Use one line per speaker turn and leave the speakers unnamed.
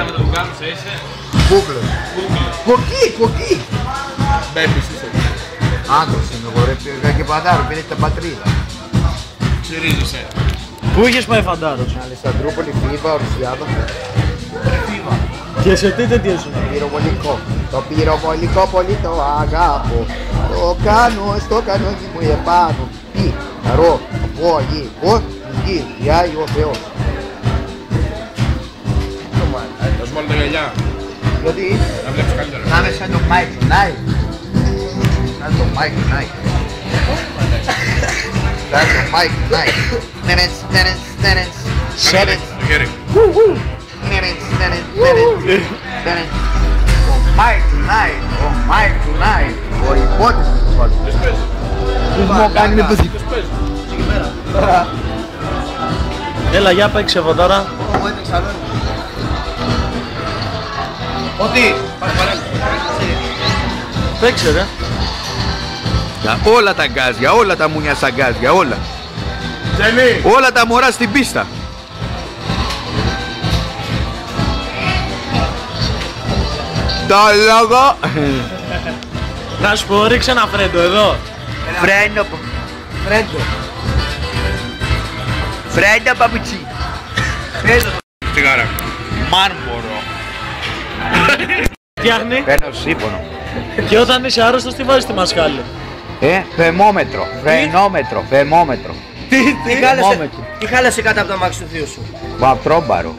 με το που κάνεις είσαι.
Κούκλος. Κοκκί.
Μπέμπης είσαι.
Άντρος είμαι εγώ ρε, πήγα και Φαντάρο, πήρε τα πατρίδα.
Ξυρίζεσαι.
Πού είχες πάει Φαντάρος?
Αλεξανδρούπολη, Φίβα, Ορσιάδα.
Και σε τι τέτοιο σου?
Πυροβολικό. Το πυροβολικό πολύ το αγάπω. Το κάνω στο κανόνι μου επάνω. Πυροβολικό. Γη, γιάει ο Θεός.
Θα σου βάλω τα γυαλιά.
Γιατί
Να βλέπεις καλύτερα.
να είμαι σαν τον Μάικλ Νάιτ. Σαν τον Μάικλ Νάιτ. Σαν τον Μάικλ Νάιτ.
Κάνε το χέρι.
Ο Μάικλ Νάιτ. Ο υπότης του σχόλου.
Ποιος παίζει.
Ποιος μου κάνει με το δικό.
Ποιος παίζει.
Έλα, για παίξε Φαντάρα.
Εγώ έτρεξα εδώ.
Ότι.
Παίξε ρε.
Για όλα τα γκάζια, όλα τα μουνιά σαν γκάζια, όλα.
Τζένι.
Όλα τα μωρά στην πίστα. Το λόγο.
Να σου πω, ρίξε ένα φρέντο εδώ.
Φρέντο παπουτσί.
Τσιγάρα.
Μάρμπορο.
Φτιάχνει.
Παίρνω σύμφωνο.
Και όταν είσαι άρρωστος τι βάζεις στη μασκάλη?
Θερμόμετρο. Φρενόμετρο.
Τι
Τι χάλασε κάτω από το αμάξι του θείου σου?
Βατρόμπαρο.